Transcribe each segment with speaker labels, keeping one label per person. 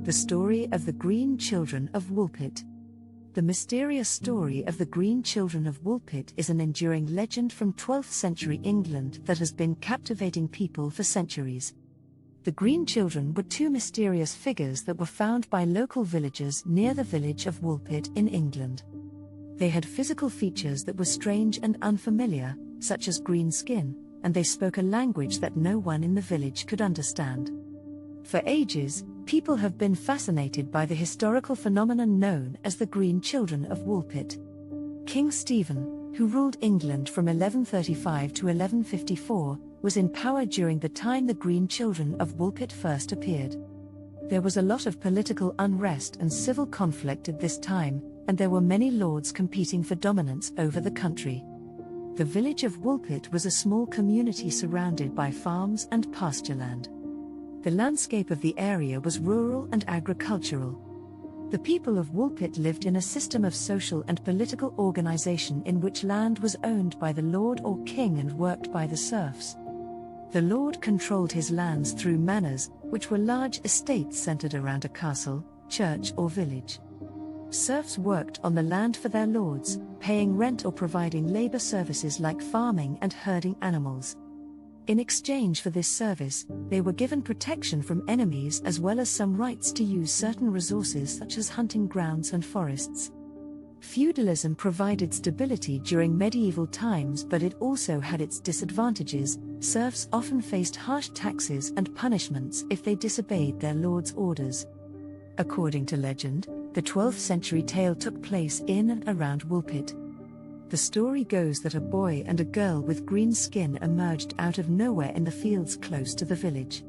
Speaker 1: The story of the Green Children of Woolpit. The mysterious story of the Green Children of Woolpit is an enduring legend from 12th century England that has been captivating people for centuries. The Green Children were two mysterious figures that were found by local villagers near the village of Woolpit in England. They had physical features that were strange and unfamiliar, such as green skin, and they spoke a language that no one in the village could understand. For ages, people have been fascinated by the historical phenomenon known as the Green Children of Woolpit. King Stephen, who ruled England from 1135 to 1154, was in power during the time the Green Children of Woolpit first appeared. There was a lot of political unrest and civil conflict at this time, and there were many lords competing for dominance over the country. The village of Woolpit was a small community surrounded by farms and pasture land. The landscape of the area was rural and agricultural. The people of Woolpit lived in a system of social and political organization in which land was owned by the lord or king and worked by the serfs. The lord controlled his lands through manors, which were large estates centered around a castle, church or village. Serfs worked on the land for their lords, paying rent or providing labor services like farming and herding animals. In exchange for this service, they were given protection from enemies as well as some rights to use certain resources such as hunting grounds and forests. Feudalism provided stability during medieval times, but it also had its disadvantages. Serfs often faced harsh taxes and punishments if they disobeyed their lord's orders. According to legend, the 12th century tale took place in and around Woolpit. The story goes that a boy and a girl with green skin emerged out of nowhere in the fields close to the village.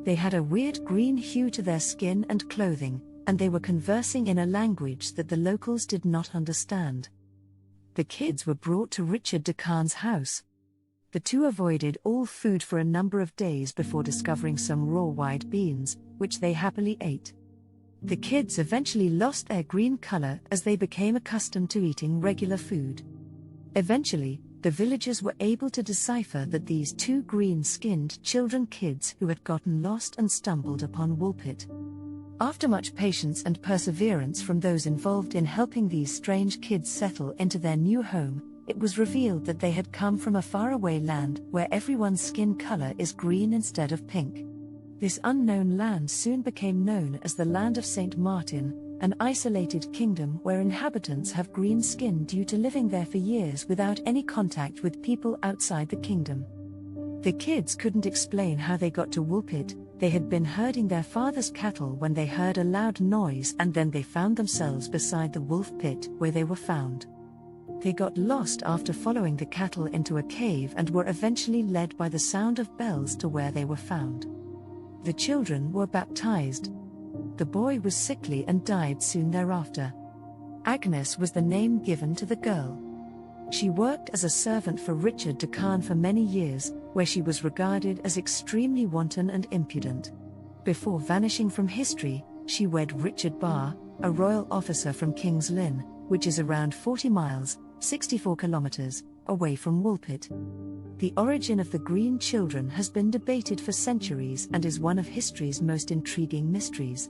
Speaker 1: They had a weird green hue to their skin and clothing, and they were conversing in a language that the locals did not understand. The kids were brought to Richard de Caen's house. The two avoided all food for a number of days before discovering some raw white beans, which they happily ate. The kids eventually lost their green color as they became accustomed to eating regular food. Eventually, the villagers were able to decipher that these two green-skinned kids who had gotten lost and stumbled upon Woolpit. After much patience and perseverance from those involved in helping these strange kids settle into their new home, it was revealed that they had come from a faraway land where everyone's skin color is green instead of pink. This unknown land soon became known as the Land of St. Martin, an isolated kingdom where inhabitants have green skin due to living there for years without any contact with people outside the kingdom. The kids couldn't explain how they got to Woolpit. They had been herding their father's cattle when they heard a loud noise, and then they found themselves beside the wolf pit where they were found. They got lost after following the cattle into a cave and were eventually led by the sound of bells to where they were found. The children were baptized. The boy was sickly and died soon thereafter. Agnes was the name given to the girl. She worked as a servant for Richard de Caen for many years, where she was regarded as extremely wanton and impudent. Before vanishing from history, she wed Richard Barr, a royal officer from King's Lynn, which is around 40 miles, 64 kilometers, away from Woolpit. The origin of the Green Children has been debated for centuries and is one of history's most intriguing mysteries.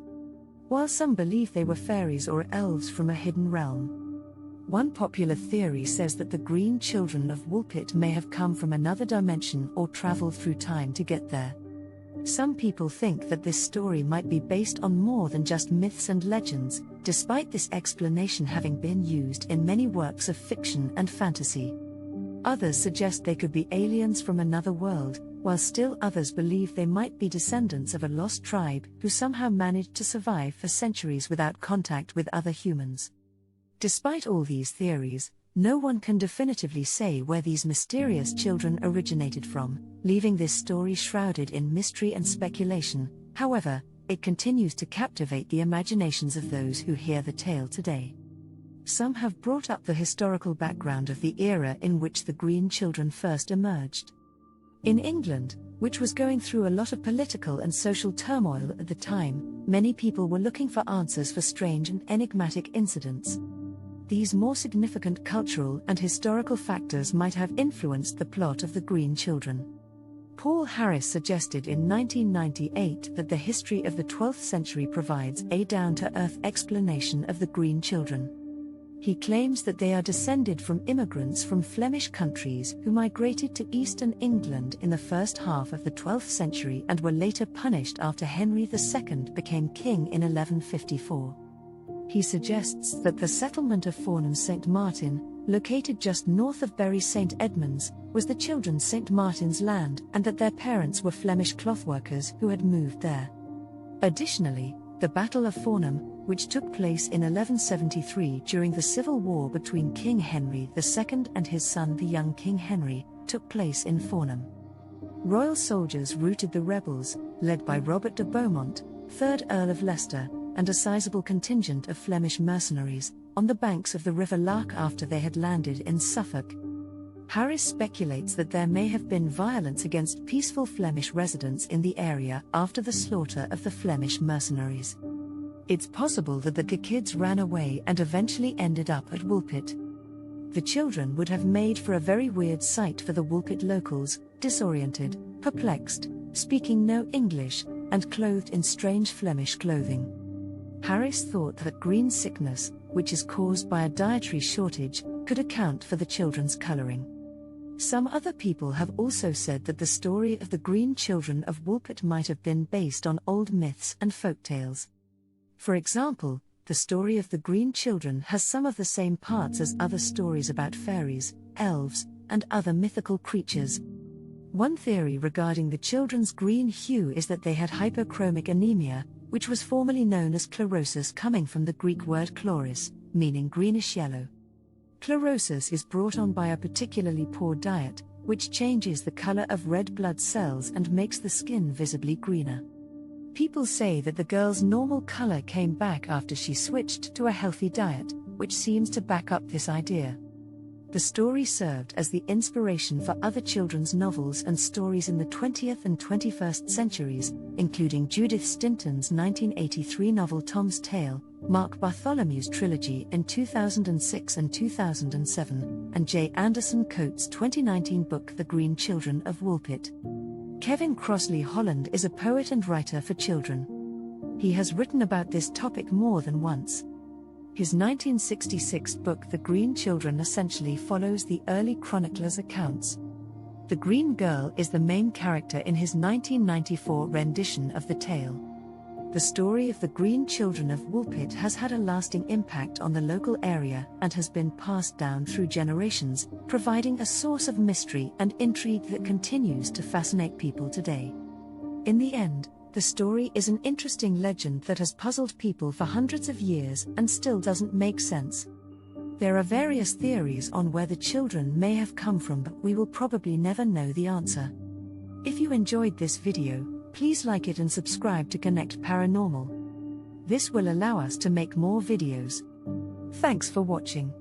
Speaker 1: While some believe they were fairies or elves from a hidden realm. One popular theory says that the Green Children of Woolpit may have come from another dimension or traveled through time to get there. Some people think that this story might be based on more than just myths and legends, despite this explanation having been used in many works of fiction and fantasy. Others suggest they could be aliens from another world, while still others believe they might be descendants of a lost tribe who somehow managed to survive for centuries without contact with other humans. Despite all these theories, no one can definitively say where these mysterious children originated from, leaving this story shrouded in mystery and speculation. However, it continues to captivate the imaginations of those who hear the tale today. Some have brought up the historical background of the era in which the Green Children first emerged. In England, which was going through a lot of political and social turmoil at the time, many people were looking for answers for strange and enigmatic incidents. These more significant cultural and historical factors might have influenced the plot of the Green Children. Paul Harris suggested in 1998 that the history of the 12th century provides a down-to-earth explanation of the Green Children. He claims that they are descended from immigrants from Flemish countries who migrated to eastern England in the first half of the 12th century and were later punished after Henry II became king in 1154. He suggests that the settlement of Farnham St. Martin, located just north of Bury St. Edmunds, was the children St. Martin's land and that their parents were Flemish clothworkers who had moved there. Additionally, the Battle of Farnham, which took place in 1173 during the civil war between King Henry II and his son the young King Henry, took place in Farnham. Royal soldiers routed the rebels, led by Robert de Beaumont, 3rd Earl of Leicester, and a sizable contingent of Flemish mercenaries, on the banks of the River Lark after they had landed in Suffolk. Harris speculates that there may have been violence against peaceful Flemish residents in the area after the slaughter of the Flemish mercenaries. It's possible that the kids ran away and eventually ended up at Woolpit. The children would have made for a very weird sight for the Woolpit locals, disoriented, perplexed, speaking no English, and clothed in strange Flemish clothing. Harris thought that green sickness, which is caused by a dietary shortage, could account for the children's coloring. Some other people have also said that the story of the Green Children of Woolpit might have been based on old myths and folktales. For example, the story of the Green Children has some of the same parts as other stories about fairies, elves, and other mythical creatures. One theory regarding the children's green hue is that they had hypochromic anemia, which was formerly known as chlorosis, coming from the Greek word chloris, meaning greenish yellow. Chlorosis is brought on by a particularly poor diet, which changes the color of red blood cells and makes the skin visibly greener. People say that the girl's normal color came back after she switched to a healthy diet, which seems to back up this idea. The story served as the inspiration for other children's novels and stories in the 20th and 21st centuries, including Judith Stinton's 1983 novel Tom's Tale, Mark Bartholomew's trilogy in 2006 and 2007, and J. Anderson Coates' 2019 book The Green Children of Woolpit. Kevin Crossley Holland is a poet and writer for children. He has written about this topic more than once. His 1966 book The Green Children essentially follows the early chronicles' accounts. The Green Girl is the main character in his 1994 rendition of the tale. The story of the Green Children of Woolpit has had a lasting impact on the local area and has been passed down through generations, providing a source of mystery and intrigue that continues to fascinate people today. In the end, the story is an interesting legend that has puzzled people for hundreds of years and still doesn't make sense. There are various theories on where the children may have come from, but we will probably never know the answer. If you enjoyed this video, please like it and subscribe to Connect Paranormal. This will allow us to make more videos. Thanks for watching.